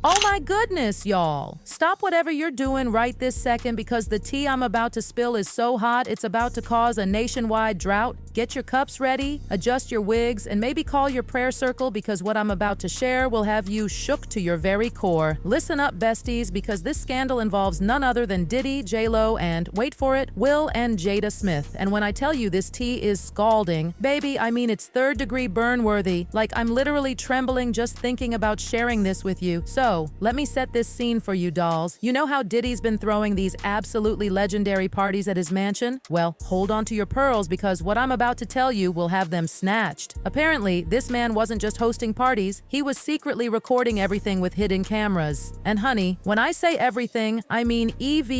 Oh my goodness, y'all. Stop whatever you're doing right this second because the tea I'm about to spill is so hot it's about to cause a nationwide drought. Get your cups ready, adjust your wigs, and maybe call your prayer circle because what I'm about to share will have you shook to your very core. Listen up, besties, because this scandal involves none other than Diddy, J-Lo, and, wait for it, Will and Jada Smith. And when I tell you this tea is scalding, baby, I mean it's third-degree burn-worthy. Like, I'm literally trembling just thinking about sharing this with you. So, let me set this scene for you, dolls. You know how Diddy's been throwing these absolutely legendary parties at his mansion? Well, hold on to your pearls because what I'm about to tell you will have them snatched. Apparently, this man wasn't just hosting parties, he was secretly recording everything with hidden cameras. And honey, when I say everything, I mean everything.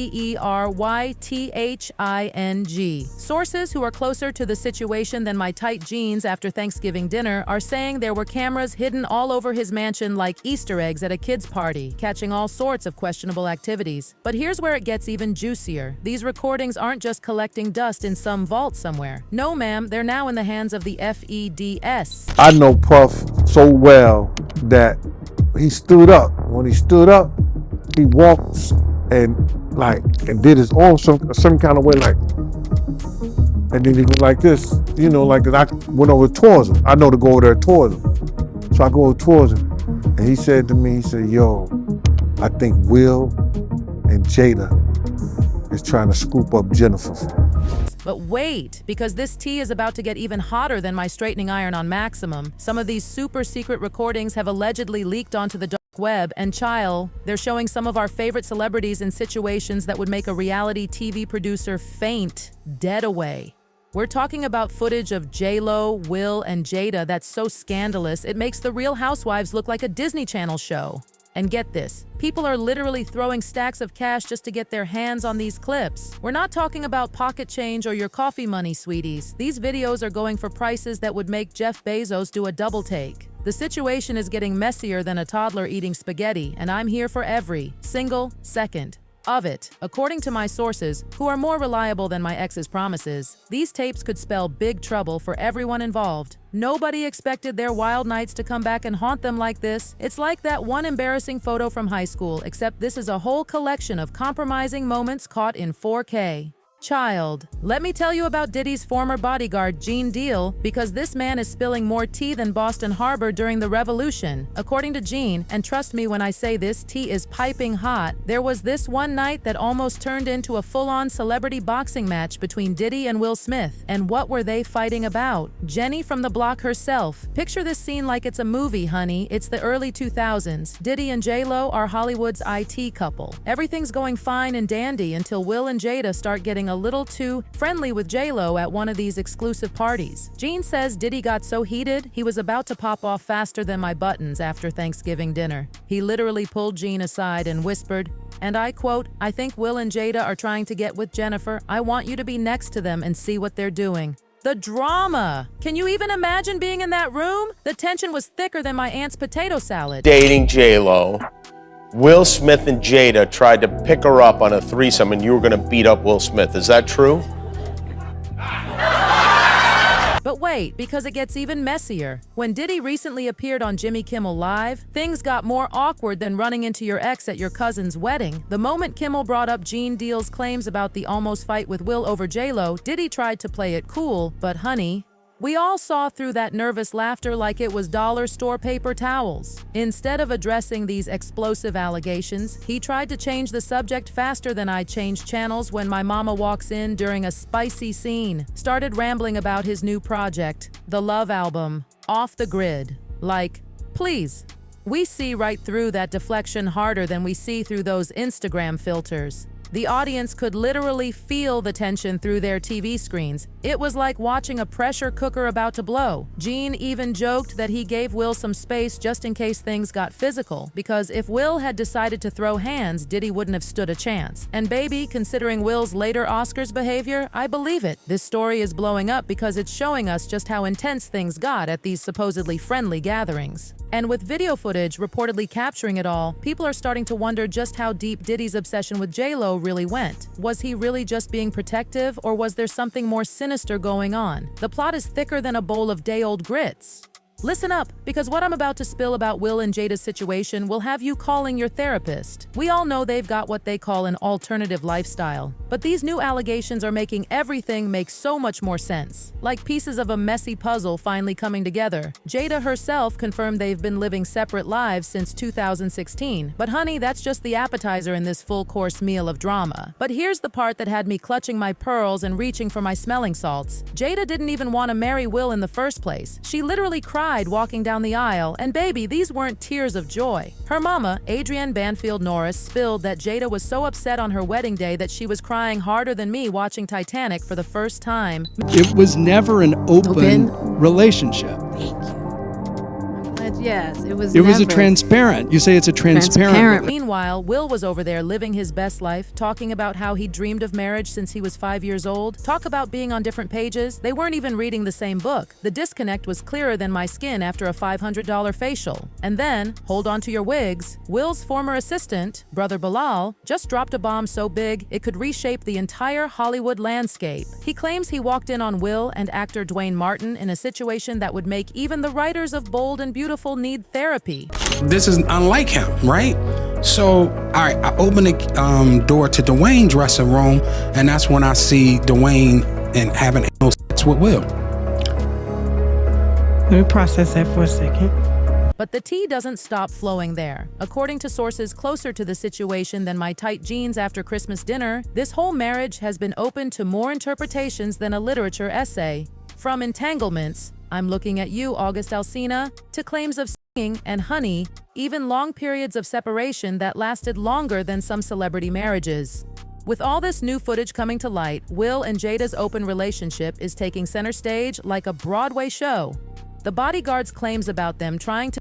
Sources who are closer to the situation than my tight jeans after Thanksgiving dinner are saying there were cameras hidden all over his mansion like Easter eggs at a kid's party, catching all sorts of questionable activities. But here's where it gets even juicier. These recordings aren't just collecting dust in some vault somewhere. No, ma'am, they're now in the hands of the feds. I know Puff so well that he stood up. When he stood up, he walked and did his own some kind of way, like, and then he went like this, you know, like that. I went over towards him. I know to go over there towards him. So I go towards him. And he said to me, he said, yo, I think Will and Jada is trying to scoop up Jennifer. But wait, because this tea is about to get even hotter than my straightening iron on maximum. Some of these super secret recordings have allegedly leaked onto the dark web, and child, they're showing some of our favorite celebrities in situations that would make a reality TV producer faint dead away. We're talking about footage of J-Lo, Will, and Jada that's so scandalous it makes the Real Housewives look like a Disney Channel show. And get this, people are literally throwing stacks of cash just to get their hands on these clips. We're not talking about pocket change or your coffee money, sweeties. These videos are going for prices that would make Jeff Bezos do a double take. The situation is getting messier than a toddler eating spaghetti, and I'm here for every single second of it. According to my sources, who are more reliable than my ex's promises, these tapes could spell big trouble for everyone involved. Nobody expected their wild nights to come back and haunt them like this. It's like that one embarrassing photo from high school, except this is a whole collection of compromising moments caught in 4K. Child, let me tell you about Diddy's former bodyguard, Gene Deal, because this man is spilling more tea than Boston Harbor during the Revolution. According to Gene, and trust me when I say this tea is piping hot, there was this one night that almost turned into a full-on celebrity boxing match between Diddy and Will Smith. And what were they fighting about? Jenny from the block herself. Picture this scene like it's a movie, honey. It's the early 2000s. Diddy and J-Lo are Hollywood's IT couple. Everything's going fine and dandy until Will and Jada start getting a little too friendly with J-Lo at one of these exclusive parties. Gene says Diddy got so heated, he was about to pop off faster than my buttons after Thanksgiving dinner. He literally pulled Gene aside and whispered, and I quote, "I think Will and Jada are trying to get with Jennifer. I want you to be next to them and see what they're doing." The drama! Can you even imagine being in that room? The tension was thicker than my aunt's potato salad. Dating J-Lo. Will Smith and Jada tried to pick her up on a threesome and you were gonna beat up Will Smith. Is that true? But wait, because it gets even messier. When Diddy recently appeared on Jimmy Kimmel Live, things got more awkward than running into your ex at your cousin's wedding. The moment Kimmel brought up Gene Deal's claims about the almost fight with Will over J-Lo, Diddy tried to play it cool, but honey, we all saw through that nervous laughter like it was dollar store paper towels. Instead of addressing these explosive allegations, he tried to change the subject faster than I changed channels when my mama walks in during a spicy scene. Started rambling about his new project, the Love album, Off the Grid. Like, please. We see right through that deflection harder than we see through those Instagram filters. The audience could literally feel the tension through their TV screens. It was like watching a pressure cooker about to blow. Gene even joked that he gave Will some space just in case things got physical, because if Will had decided to throw hands, Diddy wouldn't have stood a chance. And baby, considering Will's later Oscars behavior, I believe it. This story is blowing up because it's showing us just how intense things got at these supposedly friendly gatherings. And with video footage reportedly capturing it all, people are starting to wonder just how deep Diddy's obsession with J-Lo really went. Was he really just being protective, or was there something more sinister going on? The plot is thicker than a bowl of day-old grits. Listen up, because what I'm about to spill about Will and Jada's situation will have you calling your therapist. We all know they've got what they call an alternative lifestyle, but these new allegations are making everything make so much more sense. Like pieces of a messy puzzle finally coming together. Jada herself confirmed they've been living separate lives since 2016. But honey, that's just the appetizer in this full-course meal of drama. But here's the part that had me clutching my pearls and reaching for my smelling salts. Jada didn't even want to marry Will in the first place. She literally cried walking down the aisle, and baby, these weren't tears of joy. Her mama, Adrienne Banfield Norris, spilled that Jada was so upset on her wedding day that she was crying harder than me watching Titanic for the first time. It was never an open relationship. Yes, it was a transparent. You say it's a transparent. Meanwhile, Will was over there living his best life, talking about how he dreamed of marriage since he was 5 years old. Talk about being on different pages. They weren't even reading the same book. The disconnect was clearer than my skin after a $500 facial. And then, hold on to your wigs, Will's former assistant, brother Bilal, just dropped a bomb so big it could reshape the entire Hollywood landscape. He claims he walked in on Will and actor Dwayne Martin in a situation that would make even the writers of Bold and Beautiful need therapy. This is unlike him, right? So, all right, I open the door to Dwayne's dressing room, and that's when I see Dwayne and having anal sex with Will. Let me process that for a second. But the tea doesn't stop flowing there. According to sources closer to the situation than my tight jeans after Christmas dinner, this whole marriage has been open to more interpretations than a literature essay. From entanglements, I'm looking at you, August Alsina, to claims of singing and honey, even long periods of separation that lasted longer than some celebrity marriages. With all this new footage coming to light, Will and Jada's open relationship is taking center stage like a Broadway show. The bodyguard's claims about them trying to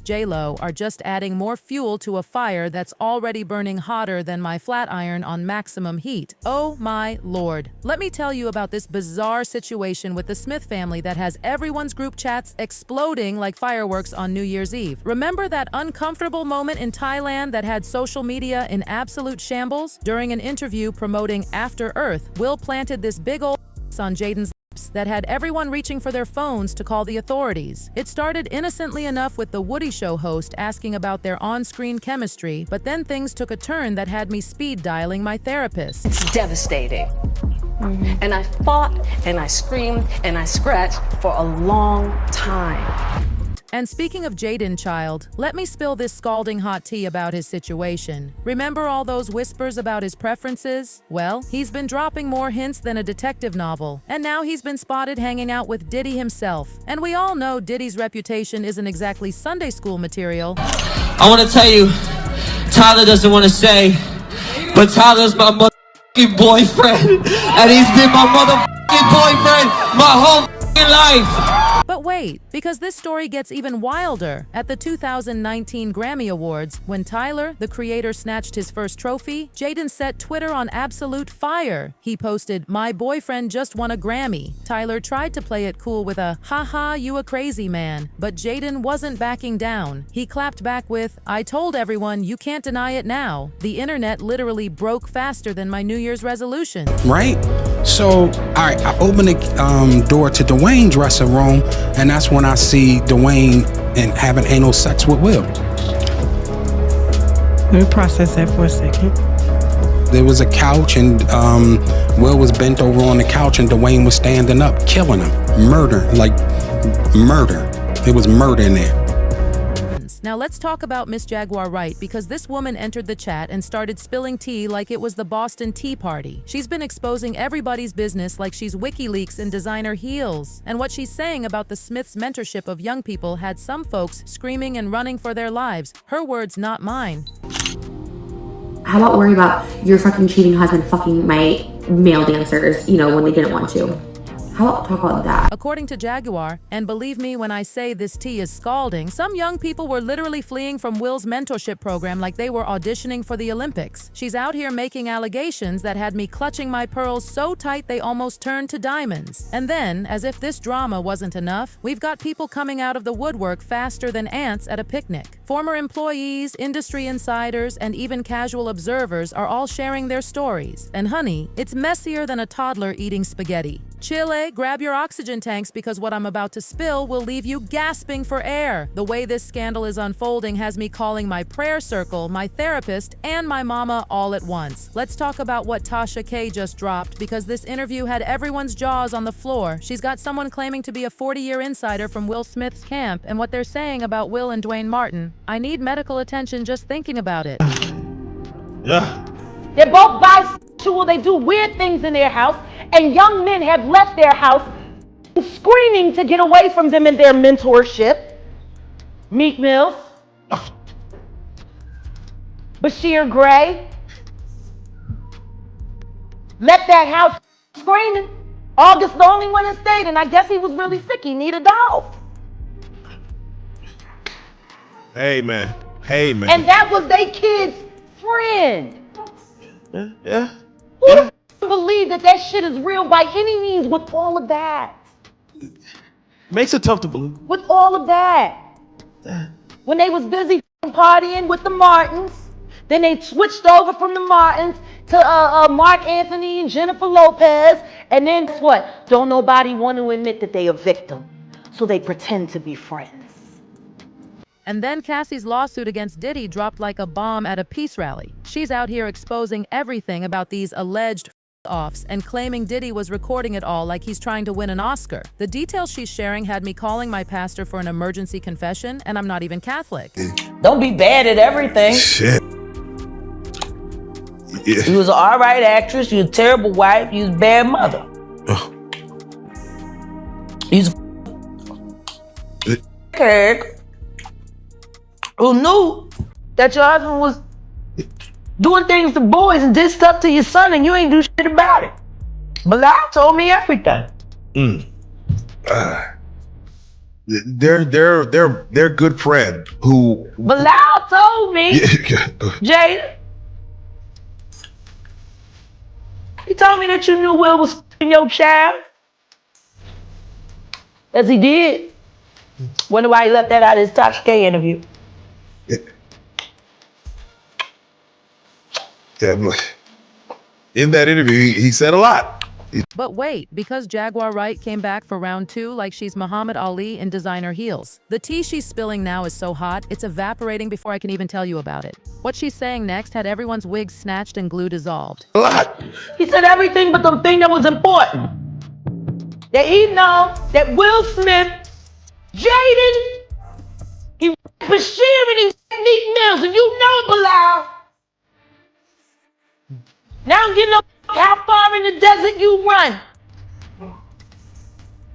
J-Lo are just adding more fuel to a fire that's already burning hotter than my flat iron on maximum heat. Oh my lord. Let me tell you about this bizarre situation with the Smith family that has everyone's group chats exploding like fireworks on New Year's Eve. Remember that uncomfortable moment in Thailand that had social media in absolute shambles? During an interview promoting After Earth, Will planted this big old on Jaden's that had everyone reaching for their phones to call the authorities. It started innocently enough with the Woody Show host asking about their on-screen chemistry, but then things took a turn that had me speed dialing my therapist. It's devastating. And I fought and I screamed and I scratched for a long time. And speaking of Jaden, child, let me spill this scalding hot tea about his situation. Remember all those whispers about his preferences? Well, he's been dropping more hints than a detective novel. And now he's been spotted hanging out with Diddy himself. And we all know Diddy's reputation isn't exactly Sunday school material. I want to tell you, Tyler doesn't want to say, but Tyler's my motherfucking boyfriend. And he's been my motherfucking boyfriend my whole life. But wait, because this story gets even wilder. At the 2019 Grammy Awards, when Tyler, the creator, snatched his first trophy, Jaden set Twitter on absolute fire. He posted, "My boyfriend just won a Grammy." Tyler tried to play it cool with a, "Haha, you a crazy man." But Jaden wasn't backing down. He clapped back with, "I told everyone, you can't deny it now." The internet literally broke faster than my New Year's resolution. Right? So, all right, I open the door to Dwayne's dressing room, and that's when I see Dwayne and having anal sex with Will. Let me process that for a second. There was a couch, and Will was bent over on the couch, and Dwayne was standing up, killing him. Murder, like murder. It was murder in there. Now let's talk about Miss Jaguar Wright, because this woman entered the chat and started spilling tea like it was the Boston Tea Party. She's been exposing everybody's business like she's WikiLeaks in designer heels. And what she's saying about the Smiths' mentorship of young people had some folks screaming and running for their lives. Her words, not mine. How about worry about your fucking cheating husband fucking my male dancers, when they didn't want to? How about talk about that? According to Jaguar, and believe me when I say this tea is scalding, some young people were literally fleeing from Will's mentorship program like they were auditioning for the Olympics. She's out here making allegations that had me clutching my pearls so tight they almost turned to diamonds. And then, as if this drama wasn't enough, we've got people coming out of the woodwork faster than ants at a picnic. Former employees, industry insiders, and even casual observers are all sharing their stories. And honey, it's messier than a toddler eating spaghetti. Chile, grab your oxygen tanks because what I'm about to spill will leave you gasping for air. The way this scandal is unfolding has me calling my prayer circle, my therapist, and my mama all at once. Let's talk about what Tasha K just dropped because this interview had everyone's jaws on the floor. She's got someone claiming to be a 40-year insider from Will Smith's camp, and what they're saying about Will and Dwayne Martin. I need medical attention just thinking about it. Yeah. They're both bisexual, they do weird things in their house, and young men have left their house screaming to get away from them in their mentorship. Meek Mills, Bashir Gray, left that house screaming. August the only one that stayed, and I guess he was really sick, he needed a dog. Hey man. Hey man. And that was their kid's friend. Yeah. Who the f- believe that shit is real by any means with all of that? Makes it tough to believe. With all of that. When they was busy partying with the Martins, then they switched over from the Martins to Mark Anthony and Jennifer Lopez, and then guess what? Don't nobody want to admit that they a victim, so they pretend to be friends. And then Cassie's lawsuit against Diddy dropped like a bomb at a peace rally. She's out here exposing everything about these alleged offs and claiming Diddy was recording it all like he's trying to win an Oscar. The details she's sharing had me calling my pastor for an emergency confession, and I'm not even Catholic. Don't be bad at everything. Shit. Yeah. You was an all right actress, you was a terrible wife, you was a bad mother. You was a character who knew that your husband was doing things to boys and did stuff to your son and you ain't do shit about it. Bilal told me everything. They're good friend who Bilal told me, Jada. He told me that you knew Will was your child. As he did. Wonder why he left that out of his Tasha K interview. In that interview, he said a lot. But wait, because Jaguar Wright came back for round 2 like she's Muhammad Ali in designer heels. The tea she's spilling now is so hot, it's evaporating before I can even tell you about it. What she's saying next had everyone's wigs snatched and glue dissolved. A lot. He said everything but the thing that was important. That he know that Will Smith, Jaden, he Bashir and he Meek Mills, and you know Bilal. Now I'm getting up how far in the desert you run.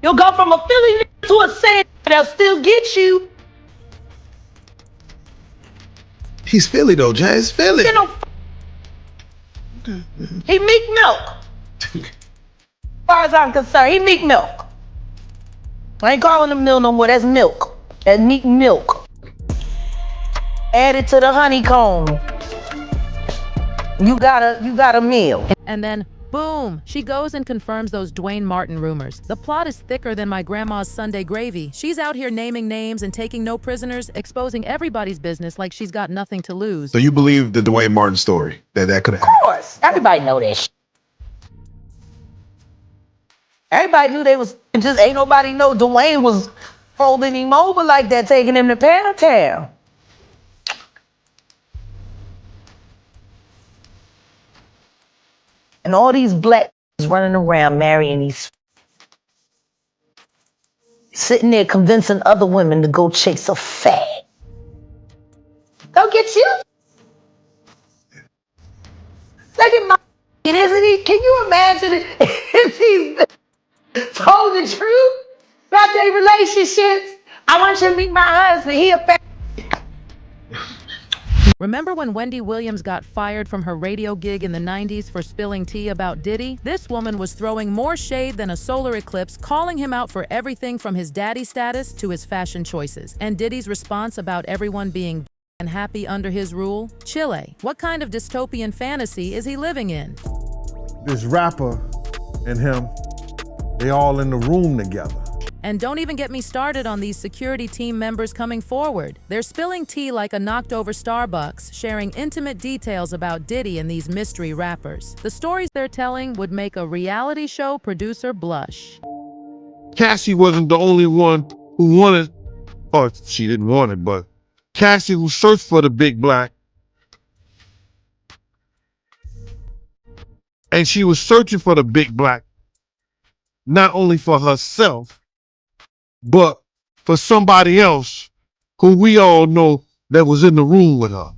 You'll go from a Philly to a sand, they'll still get you. He's Philly though, Jay. It's Philly. You know, he Meek Milk. As far as I'm concerned, he Meek Milk. I ain't calling him Mill no more, that's milk. That's Meek Milk. Add it to the honeycomb. You got a meal. And then, boom, she goes and confirms those Dwayne Martin rumors. The plot is thicker than my grandma's Sunday gravy. She's out here naming names and taking no prisoners, exposing everybody's business like she's got nothing to lose. So you believe the Dwayne Martin story, that could happen? Of course, everybody know that shit. Everybody knew they was, just ain't nobody know Dwayne was folding him over like that, taking him to Poundtown. And all these black running around marrying these, sitting there convincing other women to go chase a fag. Go get you. Look at my, isn't he? Can you imagine if he's told the truth about their relationships? I want you to meet my husband. He a fag. Remember when Wendy Williams got fired from her radio gig in the 90s for spilling tea about Diddy? This woman was throwing more shade than a solar eclipse, calling him out for everything from his daddy status to his fashion choices. And Diddy's response about everyone being and happy under his rule? Chile, what kind of dystopian fantasy is he living in? This rapper and him, they all in the room together. And don't even get me started on these security team members coming forward. They're spilling tea like a knocked-over Starbucks, sharing intimate details about Diddy and these mystery rappers. The stories they're telling would make a reality show producer blush. Cassie wasn't the only one who wanted, or she didn't want it, but Cassie who searched for the big black. And she was searching for the big black, not only for herself, but for somebody else who we all know that was in the room with her.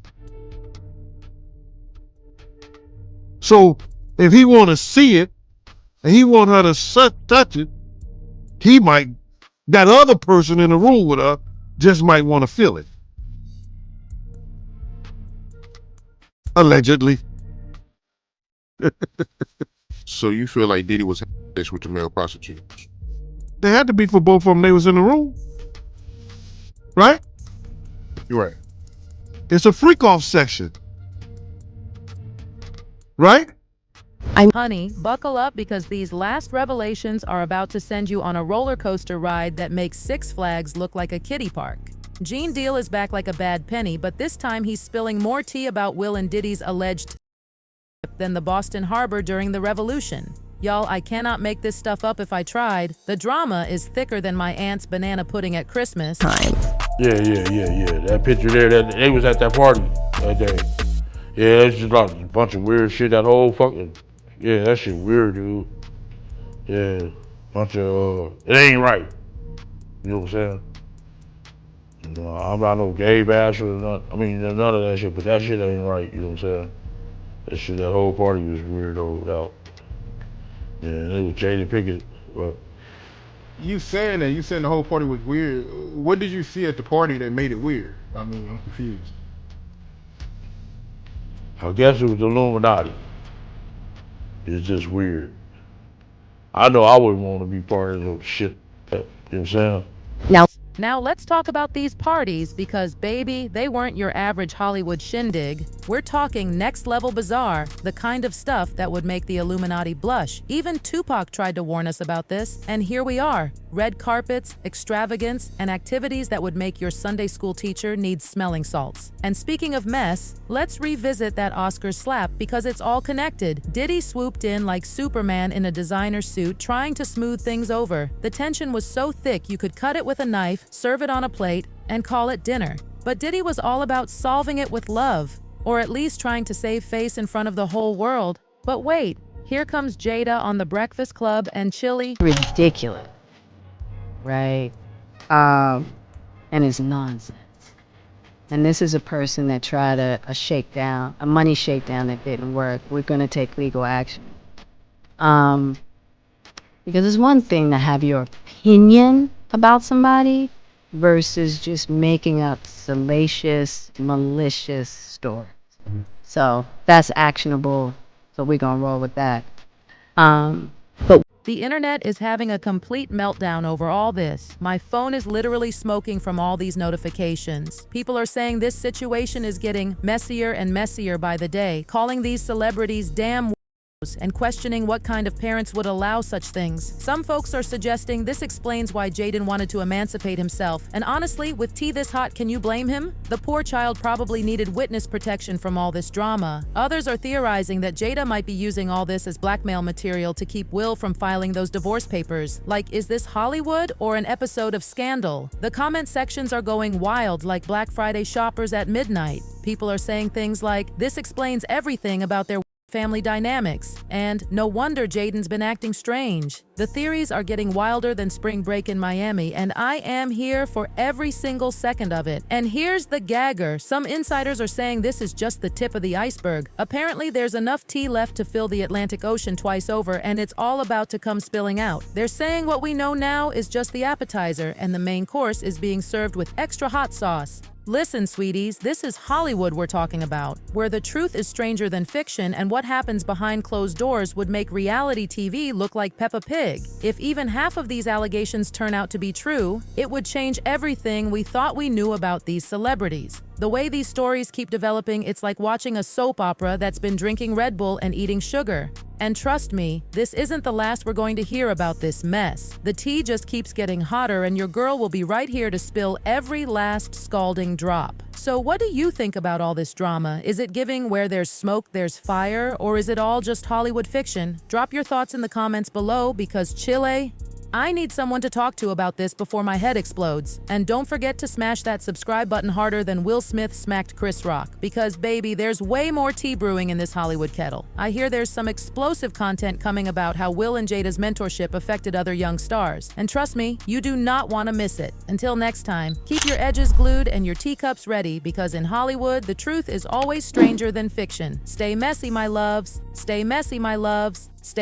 So if he want to see it and he want her to touch it, he might, that other person in the room with her just might want to feel it. Allegedly. So you feel like Diddy was having sex with the male prostitutes? They had to be for both of them. They was in the room. Right? You're right. It's a freak-off section. Right? Honey, buckle up because these last revelations are about to send you on a roller coaster ride that makes Six Flags look like a kiddie park. Gene Deal is back like a bad penny, but this time he's spilling more tea about Will and Diddy's alleged than the Boston Harbor during the Revolution. Y'all, I cannot make this stuff up if I tried. The drama is thicker than my aunt's banana pudding at Christmas. Yeah. That picture there, that they was at that party that day. Yeah, it's just like a bunch of weird shit. That whole fucking, yeah, that shit weird, dude. Yeah, bunch of, it ain't right. You know what I'm saying? No, I'm not no gay basher or nothing. I mean, none of that shit, but that shit ain't right. You know what I'm saying? That shit, that whole party was weird without. Yeah, it was Jada Pickett, but. You saying that, you saying the whole party was weird. What did you see at the party that made it weird? I mean, I'm confused. I guess it was the Illuminati. It's just weird. I know I wouldn't want to be part of no shit. You know what I'm saying? Now let's talk about these parties because, baby, they weren't your average Hollywood shindig. We're talking next level bizarre, the kind of stuff that would make the Illuminati blush. Even Tupac tried to warn us about this, and here we are. Red carpets, extravagance, and activities that would make your Sunday school teacher need smelling salts. And speaking of mess, let's revisit that Oscar slap because it's all connected. Diddy swooped in like Superman in a designer suit trying to smooth things over. The tension was so thick you could cut it with a knife, serve it on a plate, and call it dinner. But Diddy was all about solving it with love, or at least trying to save face in front of the whole world. But wait, here comes Jada on The Breakfast Club and Chili. Ridiculous, right? And it's nonsense. And this is a person that tried a shakedown, a money shakedown that didn't work. We're going to take legal action. Because it's one thing to have your opinion about somebody versus just making up salacious, malicious stories. So that's actionable. So we're gonna roll with that. But the internet is having a complete meltdown over all this. My phone is literally smoking from all these notifications. People are saying this situation is getting messier and messier by the day, calling these celebrities damn and questioning what kind of parents would allow such things. Some folks are suggesting this explains why Jaden wanted to emancipate himself. And honestly, with tea this hot, can you blame him? The poor child probably needed witness protection from all this drama. Others are theorizing that Jada might be using all this as blackmail material to keep Will from filing those divorce papers. Like, is this Hollywood or an episode of Scandal? The comment sections are going wild like Black Friday shoppers at midnight. People are saying things like, this explains everything about their family dynamics, and no wonder Jaden's been acting strange. The theories are getting wilder than spring break in Miami, and I am here for every single second of it. And here's the gagger. Some insiders are saying this is just the tip of the iceberg. Apparently, there's enough tea left to fill the Atlantic Ocean twice over, and it's all about to come spilling out. They're saying what we know now is just the appetizer, and the main course is being served with extra hot sauce. Listen, sweeties, this is Hollywood we're talking about, where the truth is stranger than fiction and what happens behind closed doors would make reality TV look like Peppa Pig. If even half of these allegations turn out to be true, it would change everything we thought we knew about these celebrities. The way these stories keep developing, it's like watching a soap opera that's been drinking Red Bull and eating sugar. And trust me, this isn't the last we're going to hear about this mess. The tea just keeps getting hotter and your girl will be right here to spill every last scalding drop. So what do you think about all this drama? Is it giving where there's smoke, there's fire, or is it all just Hollywood fiction? Drop your thoughts in the comments below because Chile, I need someone to talk to about this before my head explodes. And don't forget to smash that subscribe button harder than Will Smith smacked Chris Rock, because baby, there's way more tea brewing in this Hollywood kettle. I hear there's some explosive content coming about how Will and Jada's mentorship affected other young stars. And trust me, you do not want to miss it. Until next time, keep your edges glued and your teacups ready, because in Hollywood, the truth is always stranger than fiction. Stay messy, my loves. Stay messy, my loves. Stay